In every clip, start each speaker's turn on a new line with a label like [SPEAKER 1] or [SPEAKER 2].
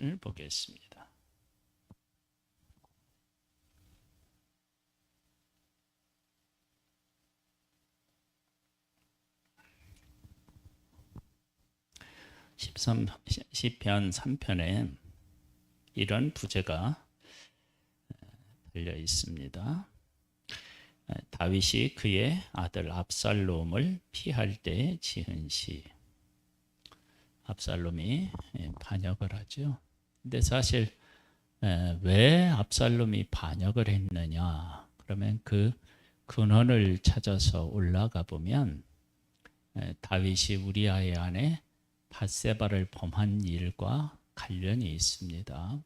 [SPEAKER 1] 말씀을 보겠습니다. 시편 3편에 이런 부제가 들려 있습니다. 다윗이 그의 아들 압살롬을 피할 때 지은 시. 압살롬이 반역을 하죠. 근데 사실 왜 압살롬이 반역을 했느냐? 그러면 그 근원을 찾아서 올라가 보면 다윗이 우리아의 아내 밧세바를 범한 일과 관련이 있습니다.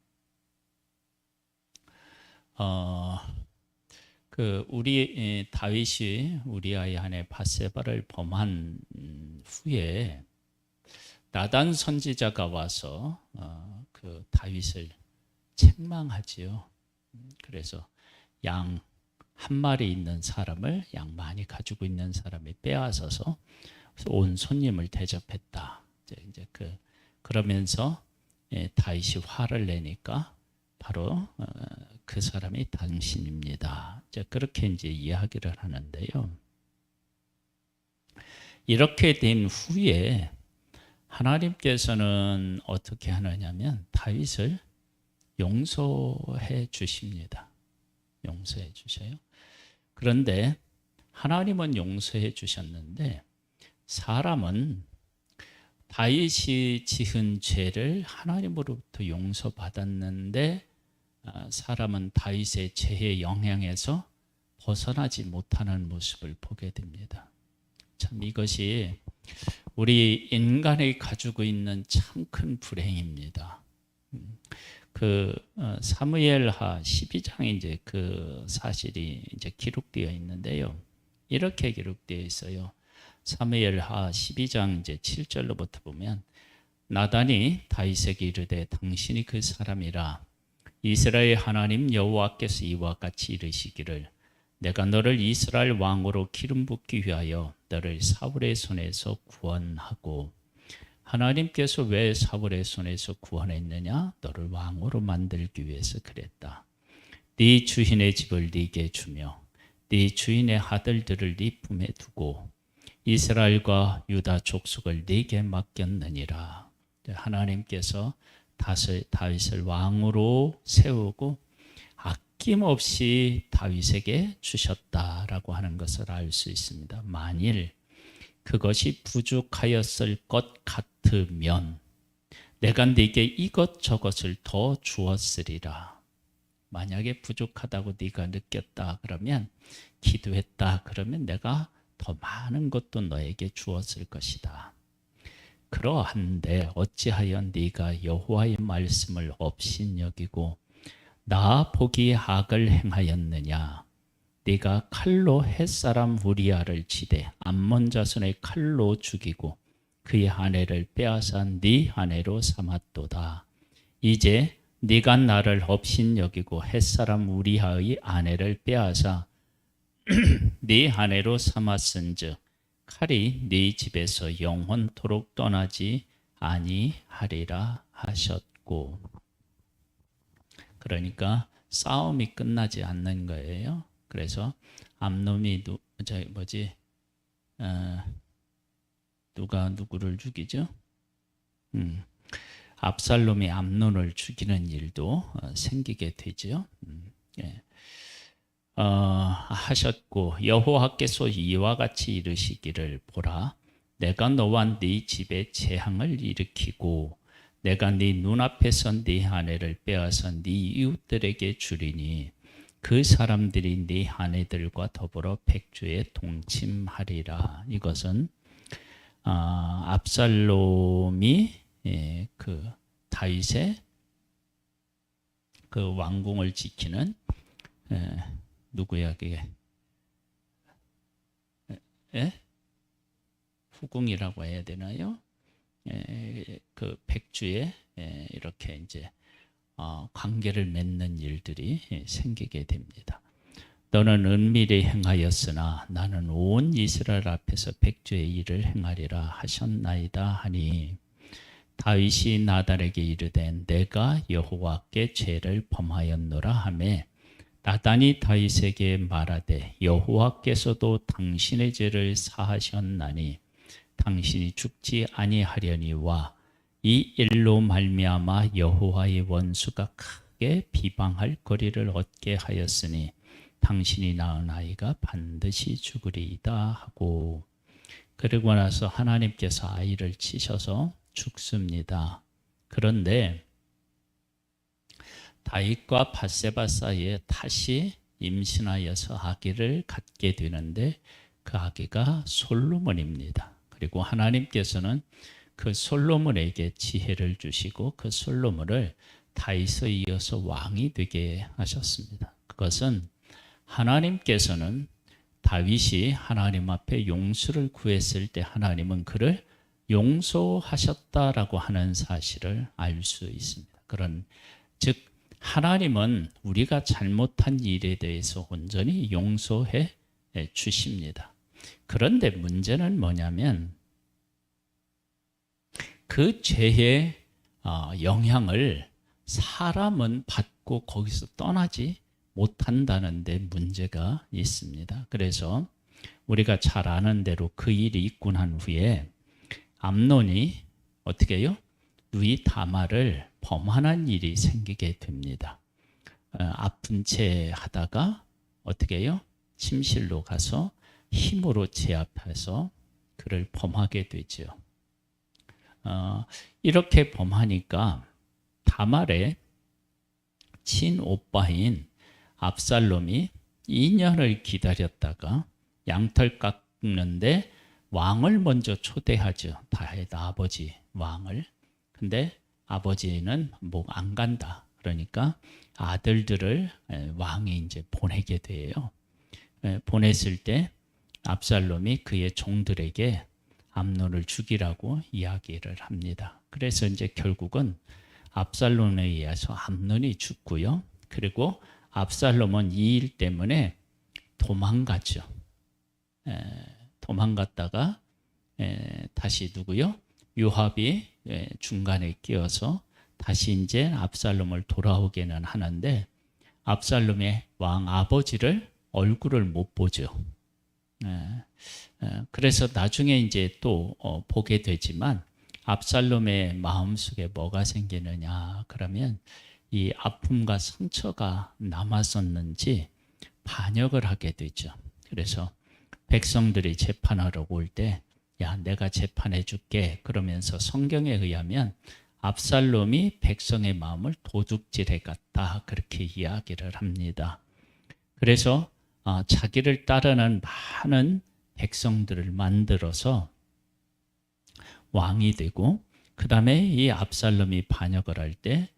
[SPEAKER 1] 다윗이 우리아의 아내 밧세바를 범한 후에 나단 선지자가 와서 그 다윗을 책망하지요. 그래서 양 한 마리 있는 사람을 양 많이 가지고 있는 사람이 빼앗아서 온 손님을 대접했다. 이제 그러면서 다윗이 화를 내니까 바로 그 사람이 당신입니다. 그렇게 이제 이야기를 하는데요. 이렇게 된 후에 하나님께서는 어떻게 하느냐면 다윗을 용서해 주십니다. 용서해 주셔요. 그런데 하나님은 용서해 주셨는데 사람은 다윗이 지은 죄를 하나님으로부터 용서받았는데 사람은 다윗의 죄의 영향에서 벗어나지 못하는 모습을 보게 됩니다. 참 이것이 우리 인간이 가지고 있는 참 큰 불행입니다. 사무엘하 12장에 이제 그 사실이 이제 기록되어 있는데요. 이렇게 기록되어 있어요. 사무엘하 12장 이제 7절로부터 보면 나단이 다윗에게 이르되 당신이 그 사람이라 이스라엘 하나님 여호와께서 이와 같이 이르시기를 내가 너를 이스라엘 왕으로 기름 붓기 위하여 너를 사울의 손에서 구원하고 하나님께서 왜 사울의 손에서 구원했느냐? 너를 왕으로 만들기 위해서 그랬다. 네 주인의 집을 네게 주며 네 주인의 아들들을 네 품에 두고 이스라엘과 유다 족속을 네게 맡겼느니라. 하나님께서 다윗을 왕으로 세우고 아낌없이 다윗에게 주셨다라고 하는 것을 알 수 있습니다. 만일 그것이 부족하였을 것 같으면 내가 네게 이것저것을 더 주었으리라. 만약에 부족하다고 네가 느꼈다 그러면 기도했다 그러면 내가 더 많은 것도 너에게 주었을 것이다. 그러한데 어찌하여 네가 여호와의 말씀을 업신여기고 나 보기에 악을 행하였느냐? 네가 칼로 햇사람 우리아를 치되 암몬 자손의 칼로 죽이고 그의 아내를 빼앗아 네 아내로 삼았도다. 이제 네가 나를 업신여기고 햇사람 우리아의 아내를 빼앗아 네 아내로 삼았은즉 칼이 네 집에서 영원토록 떠나지 아니하리라 하셨고. 그러니까 싸움이 끝나지 않는 거예요. 그래서 암놈이 누가 누구를 죽이죠? 압살롬이 암논을 죽이는 일도 생기게 되죠. 하셨고 여호와께서 이와 같이 이르시기를 보라 내가 너와 네 집에 재앙을 일으키고 내가 네 눈앞에서 네 아내를 빼앗아 네 이웃들에게 주리니 그 사람들이 네 아내들과 더불어 백주에 동침하리라. 이것은 압살롬이 그 다윗의 그 왕궁을 지키는 누구야 그게? 후궁이라고 해야 되나요? 그 백주에 이렇게 이제 관계를 맺는 일들이 생기게 됩니다. 너는 은밀히 행하였으나 나는 온 이스라엘 앞에서 백주의 일을 행하리라 하셨나이다 하니 다윗이 나단에게 이르되 내가 여호와께 죄를 범하였노라 하매 나단이 다윗에게 말하되 여호와께서도 당신의 죄를 사하셨나니 당신이 죽지 아니하려니와 이 일로 말미암아 여호와의 원수가 크게 비방할 거리를 얻게 하였으니 당신이 낳은 아이가 반드시 죽으리이다 하고, 그러고 나서 하나님께서 아이를 치셔서 죽습니다. 그런데 다윗과 밧세바 사이에 다시 임신하여서 아기를 갖게 되는데 그 아기가 솔로몬입니다. 그리고 하나님께서는 그 솔로몬에게 지혜를 주시고 그 솔로몬을 다윗에 이어서 왕이 되게 하셨습니다. 그것은 하나님께서는 다윗이 하나님 앞에 용서를 구했을 때 하나님은 그를 용서하셨다라고 하는 사실을 알 수 있습니다. 즉 하나님은 우리가 잘못한 일에 대해서 온전히 용서해 주십니다. 그런데 문제는 뭐냐면 그 죄의 영향을 사람은 받고 거기서 떠나지 못한다는 데 문제가 있습니다. 그래서 우리가 잘 아는 대로 그 일이 있고 난 후에 암논이 어떻게 해요? 누이 다말을 범하는 일이 생기게 됩니다. 아픈 채 하다가 어떻게 해요? 침실로 가서 힘으로 제압해서 그를 범하게 되죠. 이렇게 범하니까 다말의 친오빠인 압살롬이 2년을 기다렸다가 양털 깎는데 왕을 먼저 초대하죠. 다윗 아버지 왕을. 근데 아버지는 뭐 안 간다. 그러니까 아들들을 왕이 이제 보내게 돼요. 보냈을 때 압살롬이 그의 종들에게 암논을 죽이라고 이야기를 합니다. 그래서 이제 결국은 압살롬에 의해서 암논이 죽고요. 그리고 압살롬은 이 일 때문에 도망갔죠. 도망갔다가 다시 누구요? 요압이 중간에 끼어서 다시 이제 압살롬을 돌아오게는 하는데 압살롬의 왕 아버지를 얼굴을 못 보죠. 그래서 나중에 이제 또 보게 되지만 압살롬의 마음속에 뭐가 생기느냐 그러면 이 아픔과 상처가 남았었는지 반역을 하게 되죠. 그래서 백성들이 재판하러 올 때 야 내가 재판해 줄게 그러면서 성경에 의하면 압살롬이 백성의 마음을 도둑질해 갔다 그렇게 이야기를 합니다. 그래서 자기를 따르는 많은 백성들을 만들어서 왕이 되고 그 다음에 이 압살롬이 반역을 할 때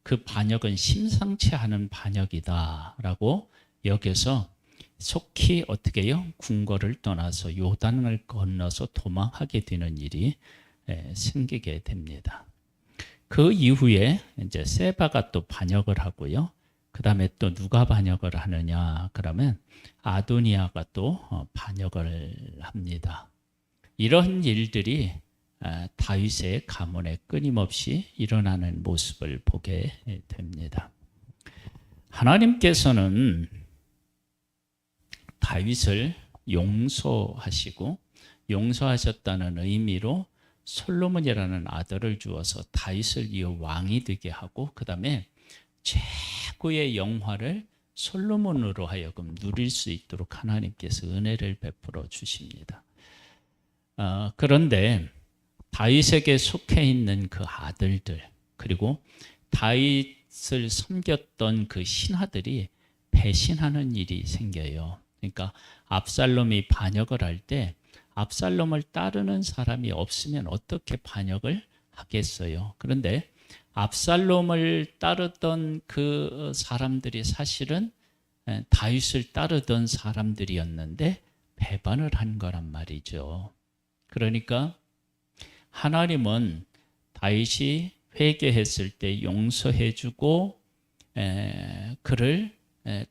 [SPEAKER 1] 그 반역은 심상치 않은 반역이다라고 여겨서 속히 어떻게 해요? 궁궐을 떠나서 요단을 건너서 도망하게 되는 일이 생기게 됩니다. 그 이후에 이제 세바가 또 반역을 하고요. 그 다음에 또 누가 반역을 하느냐 그러면 아도니아가 또 반역을 합니다. 이런 일들이 다윗의 가문에 끊임없이 일어나는 모습을 보게 됩니다. 하나님께서는 다윗을 용서하시고 용서하셨다는 의미로 솔로몬이라는 아들을 주어서 다윗을 이어 왕이 되게 하고 그 다음에 최고의 영화를 솔로몬으로 하여금 누릴 수 있도록 하나님께서 은혜를 베풀어 주십니다. 그런데 다윗에게 속해 있는 그 아들들 그리고 다윗을 섬겼던 그 신하들이 배신하는 일이 생겨요. 그러니까 압살롬이 반역을 할 때 압살롬을 따르는 사람이 없으면 어떻게 반역을 하겠어요. 그런데 압살롬을 따르던 그 사람들이 사실은 다윗을 따르던 사람들이었는데 배반을 한 거란 말이죠. 그러니까 하나님은 다윗이 회개했을 때 용서해주고 그를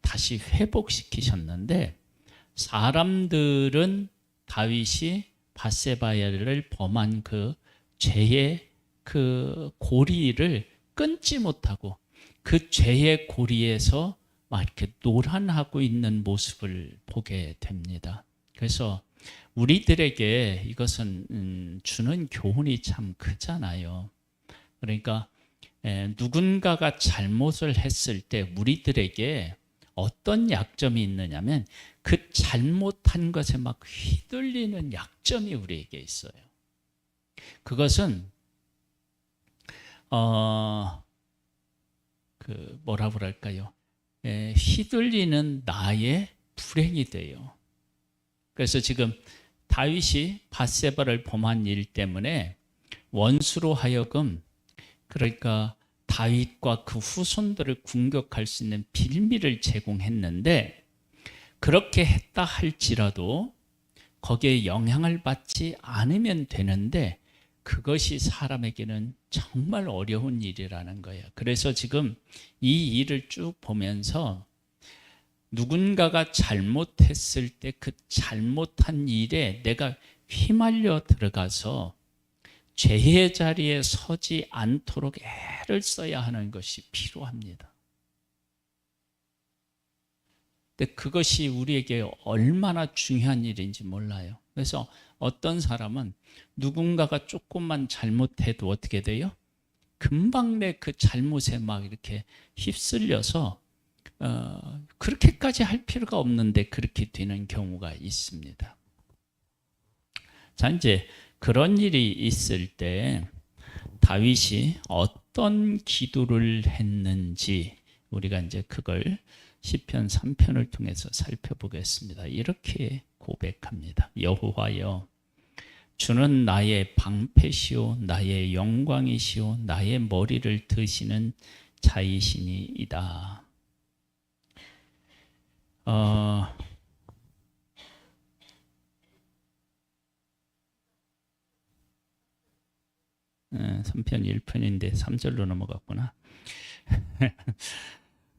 [SPEAKER 1] 다시 회복시키셨는데 사람들은 다윗이 밧세바를 범한 그 죄의 그 고리를 끊지 못하고 그 죄의 고리에서 막 이렇게 노란하고 있는 모습을 보게 됩니다. 그래서 우리들에게 이것은 주는 교훈이 참 크잖아요. 그러니까 누군가가 잘못을 했을 때 우리들에게 어떤 약점이 있느냐면 그 잘못한 것에 막 휘둘리는 약점이 우리에게 있어요. 그것은 그 뭐라 그럴까요? 휘둘리는 나의 불행이 돼요. 그래서 지금 다윗이 밧세바를 범한 일 때문에 원수로 하여금 그러니까 다윗과 그 후손들을 공격할 수 있는 빌미를 제공했는데 그렇게 했다 할지라도 거기에 영향을 받지 않으면 되는데 그것이 사람에게는 정말 어려운 일이라는 거예요. 그래서 지금 이 일을 쭉 보면서 누군가가 잘못했을 때 그 잘못한 일에 내가 휘말려 들어가서 죄의 자리에 서지 않도록 애를 써야 하는 것이 필요합니다. 근데 그것이 우리에게 얼마나 중요한 일인지 몰라요. 그래서 어떤 사람은 누군가가 조금만 잘못해도 어떻게 돼요? 금방 내 그 잘못에 막 이렇게 휩쓸려서 그렇게까지 할 필요가 없는데 그렇게 되는 경우가 있습니다. 자, 이제 그런 일이 있을 때 다윗이 어떤 기도를 했는지 우리가 이제 그걸 시편 3편을 통해서 살펴보겠습니다. 이렇게 고백합니다. 여호와여, 주는 나의 방패시오 나의 영광이시오 나의 머리를 드시는 자이시니이다. 네, 3편 1편인데 3절로 넘어갔구나.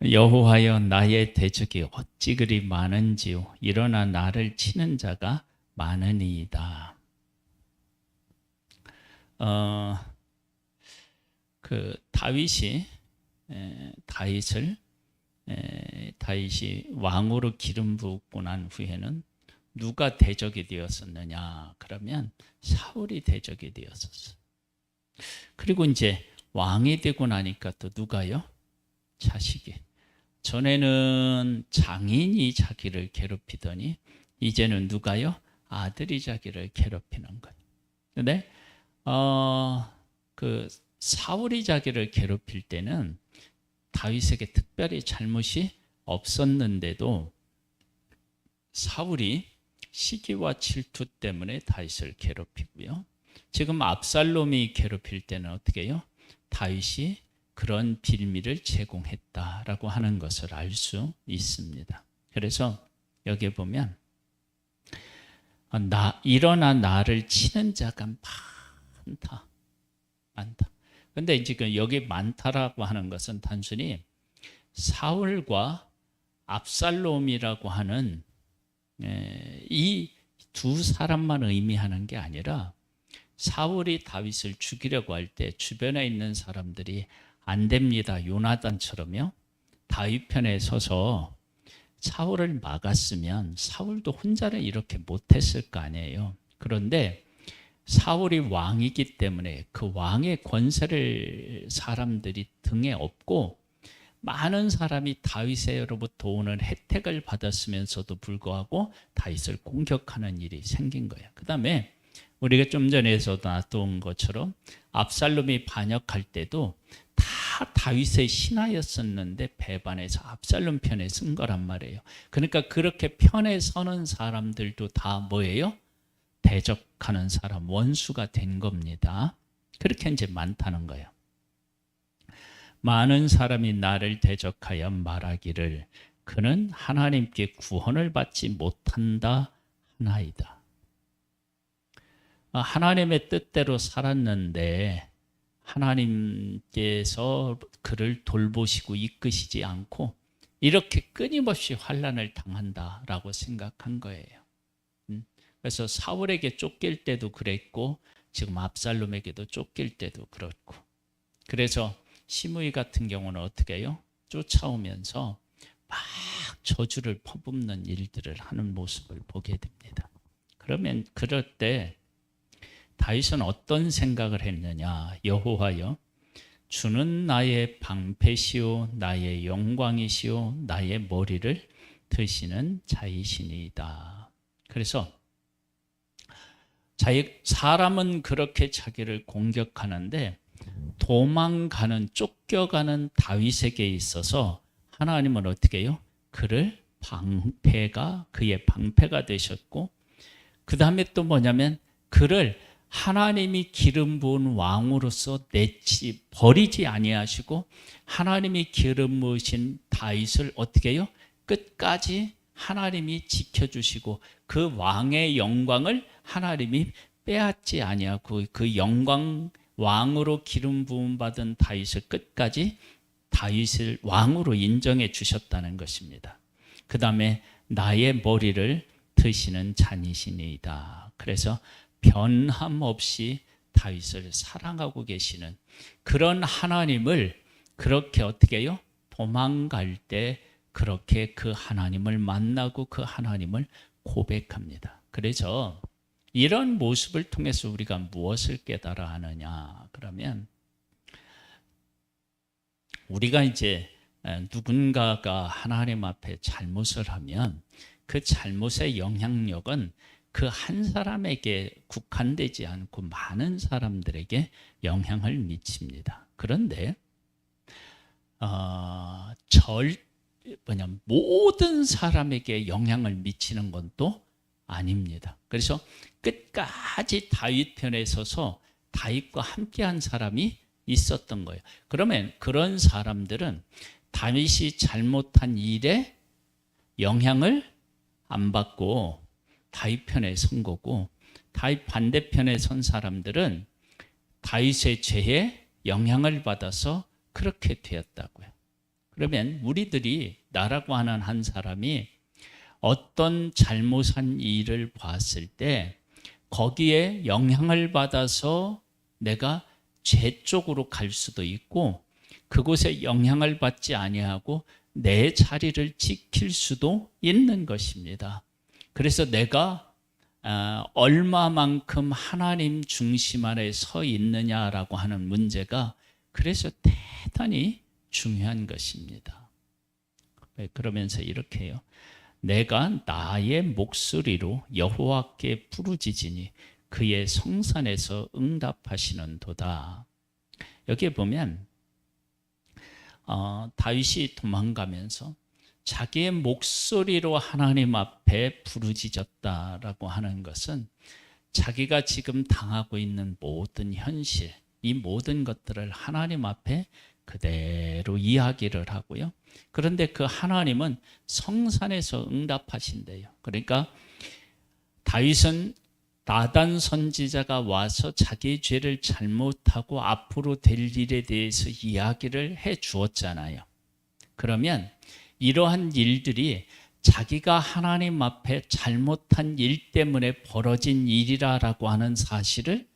[SPEAKER 1] 여호와여, 나의 대적이 어찌 그리 많은지요. 일어나 나를 치는 자가 많으니이다. 그 다윗이 왕으로 기름 붓고 난 후에는 누가 대적이 되었었느냐? 그러면 사울이 대적이 되었었어요. 그리고 이제 왕이 되고 나니까 또 누가요? 자식이. 전에는 장인이 자기를 괴롭히더니 이제는 누가요? 아들이 자기를 괴롭히는 거예요. 근데 그 사울이 자기를 괴롭힐 때는 다윗에게 특별히 잘못이 없었는데도 사울이 시기와 질투 때문에 다윗을 괴롭히고요. 지금 압살롬이 괴롭힐 때는 어떻게 해요? 다윗이 그런 빌미를 제공했다라고 하는 것을 알 수 있습니다. 그래서 여기에 보면 일어나 나를 치는 자가 많다. 근데 이제 여기 많다라고 하는 것은 단순히 사울과 압살롬이라고 하는 이 두 사람만 의미하는 게 아니라 사울이 다윗을 죽이려고 할 때 주변에 있는 사람들이 안 됩니다. 요나단처럼요. 다윗 편에 서서 사울을 막았으면 사울도 혼자는 이렇게 못했을 거 아니에요. 그런데 사울이 왕이기 때문에 그 왕의 권세를 사람들이 등에 업고 많은 사람이 다윗으로부터 오는 혜택을 받았으면서도 불구하고 다윗을 공격하는 일이 생긴 거예요. 그 다음에 우리가 좀 전에서도 놔둔 것처럼 압살롬이 반역할 때도 다 다윗의 신하였었는데 배반해서 압살롬 편에 쓴 거란 말이에요. 그러니까 그렇게 편에 서는 사람들도 다 뭐예요? 대적하는 사람, 원수가 된 겁니다. 그렇게 이제 많다는 거예요. 많은 사람이 나를 대적하여 말하기를 그는 하나님께 구원을 받지 못한다 하나이다. 하나님의 뜻대로 살았는데 하나님께서 그를 돌보시고 이끄시지 않고 이렇게 끊임없이 환난을 당한다라고 생각한 거예요. 그래서 사울에게 쫓길 때도 그랬고 지금 압살롬에게도 쫓길 때도 그렇고. 그래서 시므이 같은 경우는 어떻게 해요? 쫓아오면서 막 저주를 퍼붓는 일들을 하는 모습을 보게 됩니다. 그러면 그럴 때 다윗은 어떤 생각을 했느냐? 여호와여, 주는 나의 방패시오 나의 영광이시오 나의 머리를 드시는 자이시니이다. 그래서 사람은 그렇게 자기를 공격하는데 도망가는, 쫓겨가는 다윗에게 있어서 하나님은 어떻게 해요? 그의 방패가 되셨고, 그 다음에 또 뭐냐면 그를 하나님이 기름 부은 왕으로서 버리지 아니하시고 하나님이 기름 부으신 다윗을 어떻게 해요? 끝까지 하나님이 지켜주시고 그 왕의 영광을 하나님이 빼앗지 아니하고 그 영광, 왕으로 기름 부음 받은 다윗을 끝까지 다윗을 왕으로 인정해 주셨다는 것입니다. 그 다음에 나의 머리를 드시는 자니시니이다. 그래서 변함없이 다윗을 사랑하고 계시는 그런 하나님을 그렇게 어떻게 해요? 도망갈 때 그렇게 그 하나님을 만나고 그 하나님을 고백합니다. 그래서 이런 모습을 통해서 우리가 무엇을 깨달아 하느냐? 그러면 우리가 이제 누군가가 하나님 앞에 잘못을 하면 그 잘못의 영향력은 그 한 사람에게 국한되지 않고 많은 사람들에게 영향을 미칩니다. 그런데 모든 사람에게 영향을 미치는 건 또 아닙니다. 그래서 끝까지 다윗 편에 서서 다윗과 함께한 사람이 있었던 거예요. 그러면 그런 사람들은 다윗이 잘못한 일에 영향을 안 받고 다윗 편에 선 거고, 다윗 반대편에 선 사람들은 다윗의 죄에 영향을 받아서 그렇게 되었다고요. 그러면 우리들이 나라고 하는 한 사람이 어떤 잘못한 일을 봤을 때 거기에 영향을 받아서 내가 죄 쪽으로 갈 수도 있고, 그곳에 영향을 받지 아니하고 내 자리를 지킬 수도 있는 것입니다. 그래서 내가 얼마만큼 하나님 중심 아래 서 있느냐라고 하는 문제가 그래서 대단히 중요한 것입니다. 그러면서 이렇게 해요. 내가 나의 목소리로 여호와께 부르짖으니 그의 성산에서 응답하시는도다. 여기에 보면 다윗이 도망가면서 자기의 목소리로 하나님 앞에 부르짖었다라고 하는 것은 자기가 지금 당하고 있는 모든 현실, 이 모든 것들을 하나님 앞에 그대로 이야기를 하고요. 그런데 그 하나님은 성산에서 응답하신대요. 그러니까 다윗은 나단 선지자가 와서 자기의 죄를 잘못하고 앞으로 될 일에 대해서 이야기를 해 주었잖아요. 그러면 이러한 일들이 자기가 하나님 앞에 잘못한 일 때문에 벌어진 일이라고 하는 사실을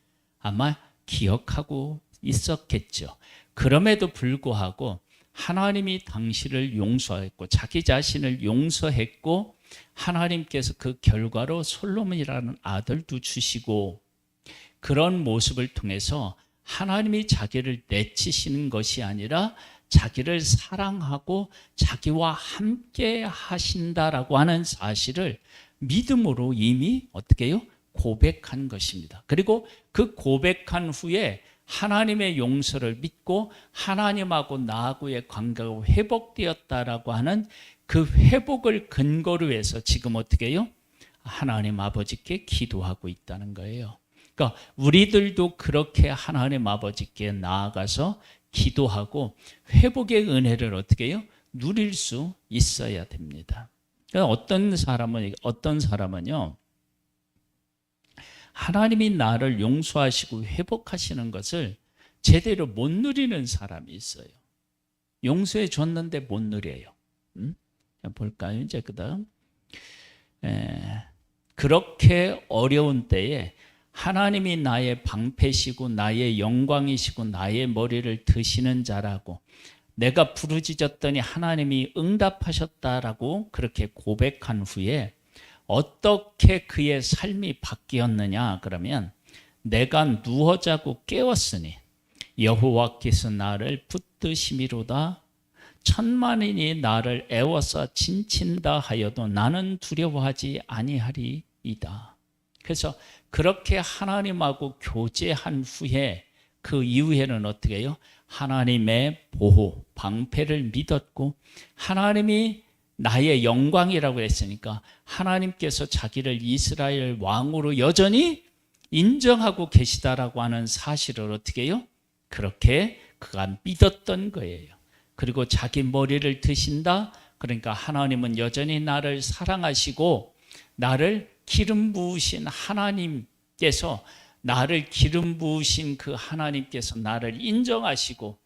[SPEAKER 1] 아마 기억하고 있었겠죠. 그럼에도 불구하고 하나님이 당신을 용서했고 자기 자신을 용서했고 하나님께서 그 결과로 솔로몬이라는 아들도 주시고, 그런 모습을 통해서 하나님이 자기를 내치시는 것이 아니라 자기를 사랑하고 자기와 함께 하신다라고 하는 사실을 믿음으로 이미 어떻게 해요? 고백한 것입니다. 그리고 그 고백한 후에 하나님의 용서를 믿고 하나님하고 나하고의 관계가 회복되었다라고 하는 그 회복을 근거로 해서 지금 어떻게 해요? 하나님 아버지께 기도하고 있다는 거예요. 그러니까 우리들도 그렇게 하나님 아버지께 나아가서 기도하고 회복의 은혜를 어떻게 해요? 누릴 수 있어야 됩니다. 그러니까 어떤 사람은요, 하나님이 나를 용서하시고 회복하시는 것을 제대로 못 누리는 사람이 있어요. 용서해 줬는데 못 누려요. 볼까요? 이제 그다음 그렇게 어려운 때에 하나님이 나의 방패시고 나의 영광이시고 나의 머리를 드시는 자라고 내가 부르짖었더니 하나님이 응답하셨다라고 그렇게 고백한 후에 어떻게 그의 삶이 바뀌었느냐 그러면 내가 누워 자고 깨웠으니 여호와께서 나를 붙드심이로다. 천만인이 나를 애워서 진친다 하여도 나는 두려워하지 아니하리이다. 그래서 그렇게 하나님하고 교제한 후에 그 이후에는 어떻게 해요? 하나님의 보호, 방패를 믿었고 하나님이 나의 영광이라고 했으니까 하나님께서 자기를 이스라엘 왕으로 여전히 인정하고 계시다라고 하는 사실을 어떻게 해요? 그렇게 그가 믿었던 거예요. 그리고 자기 머리를 드신다. 그러니까 하나님은 여전히 나를 사랑하시고 나를 기름 부으신 하나님께서 나를 기름 부으신 그 하나님께서 나를 인정하시고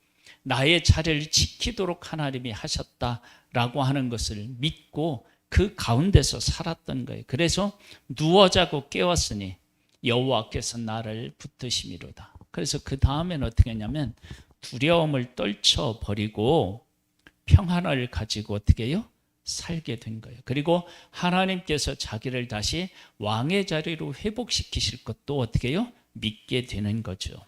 [SPEAKER 1] 나의 자리를 지키도록 하나님이 하셨다라고 하는 것을 믿고 그 가운데서 살았던 거예요. 그래서 누워 자고 깨웠으니 여호와께서 나를 붙드심이로다. 그래서 그 다음에는 어떻게 했냐면 두려움을 떨쳐버리고 평안을 가지고 어떻게 해요? 살게 된 거예요. 그리고 하나님께서 자기를 다시 왕의 자리로 회복시키실 것도 어떻게 해요? 믿게 되는 거죠.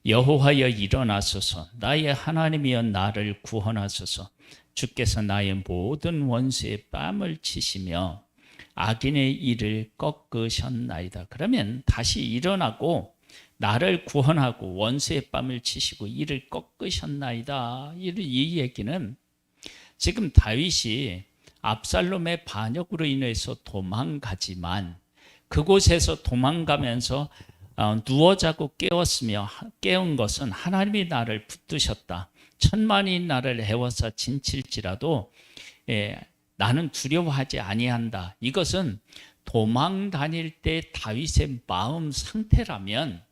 [SPEAKER 1] 여호와여 일어나소서 나의 하나님이여 나를 구원하소서 주께서 나의 모든 원수의 뺨을 치시며 악인의 일을 꺾으셨나이다. 그러면 다시 일어나고 나를 구원하고 원수의 뺨을 치시고 이를 꺾으셨나이다. 이 얘기는 지금 다윗이 압살롬의 반역으로 인해서 도망가지만 그곳에서 도망가면서 누워 자고 깨운 것은 하나님이 나를 붙드셨다. 천만이 나를 해워서 진칠지라도 나는 두려워하지 아니한다. 이것은 도망 다닐 때 다윗의 마음 상태라면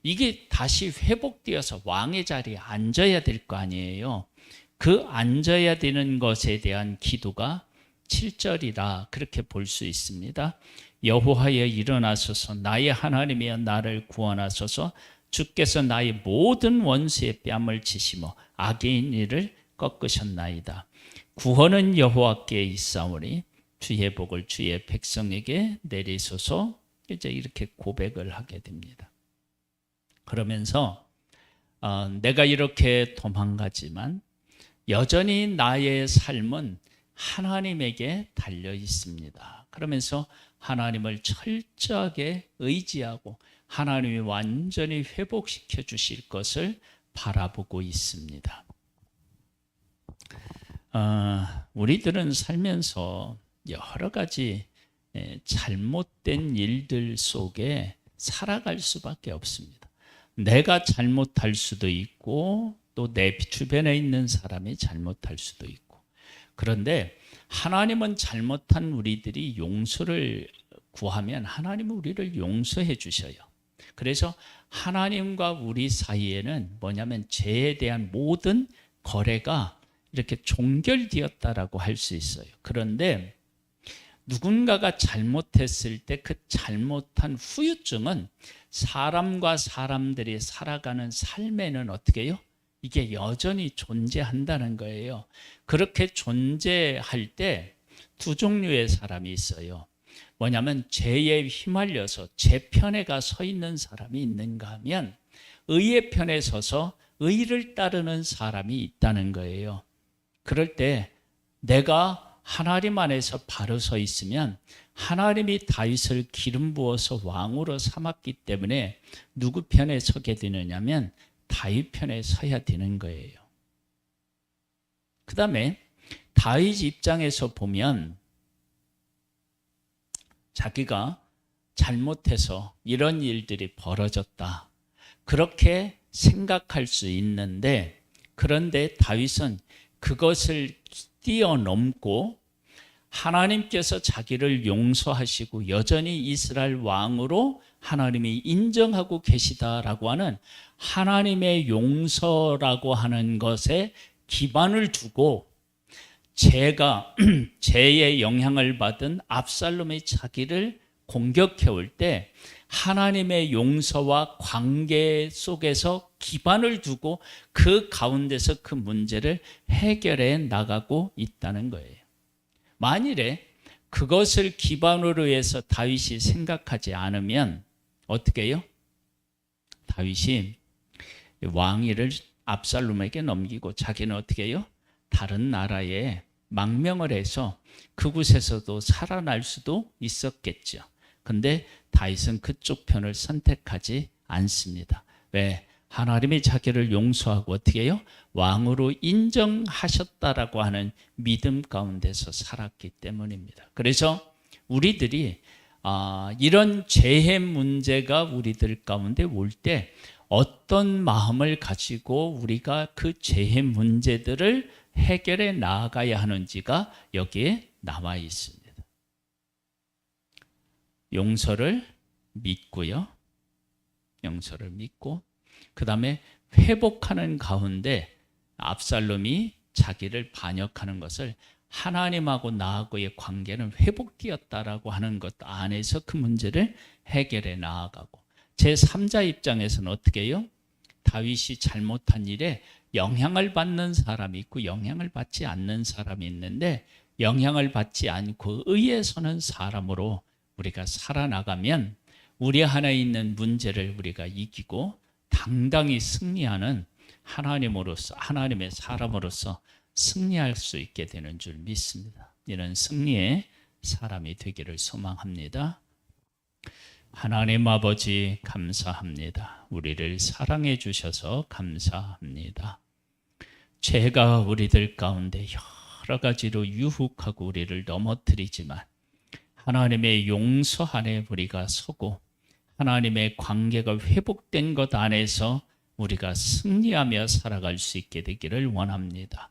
[SPEAKER 1] 이게 다시 회복되어서 왕의 자리에 앉아야 될 거 아니에요. 그 앉아야 되는 것에 대한 기도가 7절이라 그렇게 볼 수 있습니다. 여호와여 일어나소서 나의 하나님이여 나를 구원하소서 주께서 나의 모든 원수의 뺨을 치시며 악인 일을 꺾으셨나이다. 구원은 여호와께 있사오니 주의 복을 주의 백성에게 내리소서. 이제 이렇게 고백을 하게 됩니다. 그러면서 내가 이렇게 도망가지만 여전히 나의 삶은 하나님에게 달려 있습니다. 그러면서 하나님을 철저하게 의지하고 하나님이 완전히 회복시켜 주실 것을 바라보고 있습니다. 우리들은 살면서 여러 가지 잘못된 일들 속에 살아갈 수밖에 없습니다. 내가 잘못할 수도 있고 또 내 주변에 있는 사람이 잘못할 수도 있고, 그런데 하나님은 잘못한 우리들이 용서를 구하면 하나님은 우리를 용서해 주셔요. 그래서 하나님과 우리 사이에는 뭐냐면 죄에 대한 모든 거래가 이렇게 종결되었다라고 할 수 있어요. 그런데 누군가가 잘못했을 때 그 잘못한 후유증은 사람과 사람들이 살아가는 삶에는 어떻게 해요? 이게 여전히 존재한다는 거예요. 그렇게 존재할 때 두 종류의 사람이 있어요. 뭐냐면 죄에 휘말려서 죄 편에 서 있는 사람이 있는가 하면 의의 편에 서서 의를 따르는 사람이 있다는 거예요. 그럴 때 내가 하나님 안에서 바로 서 있으면 하나님이 다윗을 기름 부어서 왕으로 삼았기 때문에 누구 편에 서게 되느냐면 다윗 편에 서야 되는 거예요. 그 다음에 다윗 입장에서 보면 자기가 잘못해서 이런 일들이 벌어졌다, 그렇게 생각할 수 있는데, 그런데 다윗은 그것을 뛰어넘고 하나님께서 자기를 용서하시고 여전히 이스라엘 왕으로 하나님이 인정하고 계시다라고 하는 하나님의 용서라고 하는 것에 기반을 두고 죄의 영향을 받은 압살롬의 자기를 공격해 올 때 하나님의 용서와 관계 속에서 기반을 두고 그 가운데서 그 문제를 해결해 나가고 있다는 거예요. 만일에 그것을 기반으로 해서 다윗이 생각하지 않으면 어떻게 해요? 다윗이 왕위를 압살롬에게 넘기고 자기는 어떻게 해요? 다른 나라에 망명을 해서 그곳에서도 살아날 수도 있었겠죠. 근데 다윗은 그쪽 편을 선택하지 않습니다. 왜? 하나님이 자기를 용서하고 어떻게 해요? 왕으로 인정하셨다라고 하는 믿음 가운데서 살았기 때문입니다. 그래서 우리들이 이런 재해 문제가 우리들 가운데 올 때 어떤 마음을 가지고 우리가 그 재해 문제들을 해결해 나아가야 하는지가 여기에 나와 있습니다. 용서를 믿고요. 용서를 믿고 그 다음에 회복하는 가운데 압살롬이 자기를 반역하는 것을 하나님하고 나하고의 관계는 회복되었다라고 하는 것 안에서 그 문제를 해결해 나아가고 제3자 입장에서는 어떻게 해요? 다윗이 잘못한 일에 영향을 받는 사람이 있고 영향을 받지 않는 사람이 있는데 영향을 받지 않고 의에 서는 사람으로 우리가 살아나가면 우리 안에 있는 문제를 우리가 이기고 당당히 승리하는 하나님으로서 하나님의 사람으로서 승리할 수 있게 되는 줄 믿습니다. 이런 승리의 사람이 되기를 소망합니다. 하나님 아버지 감사합니다. 우리를 사랑해 주셔서 감사합니다. 죄가 우리들 가운데 여러 가지로 유혹하고 우리를 넘어뜨리지만 하나님의 용서 안에 우리가 서고 하나님의 관계가 회복된 것 안에서 우리가 승리하며 살아갈 수 있게 되기를 원합니다.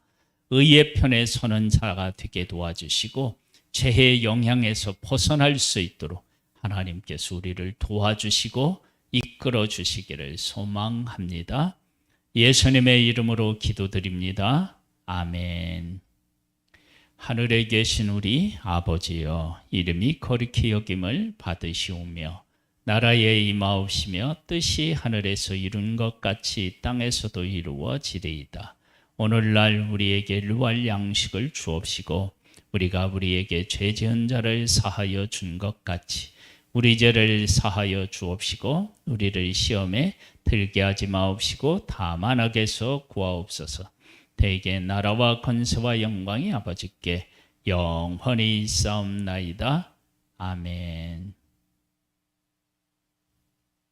[SPEAKER 1] 의의 편에 서는 자가 되게 도와주시고 죄의 영향에서 벗어날 수 있도록 하나님께서 우리를 도와주시고 이끌어 주시기를 소망합니다. 예수님의 이름으로 기도드립니다. 아멘. 하늘에 계신 우리 아버지여, 이름이 거룩히 여김을 받으시오며 나라에 임하옵시며 뜻이 하늘에서 이룬 것 같이 땅에서도 이루어지리이다. 오늘날 우리에게 일용할 양식을 주옵시고 우리가 우리에게 죄 지은 자를 사하여 준 것 같이 우리 죄를 사하여 주옵시고 우리를 시험에 들게 하지 마옵시고 다만 악에서 구하옵소서. 대개 나라와 권세와 영광이 아버지께 영원히 있사옵나이다. 아멘.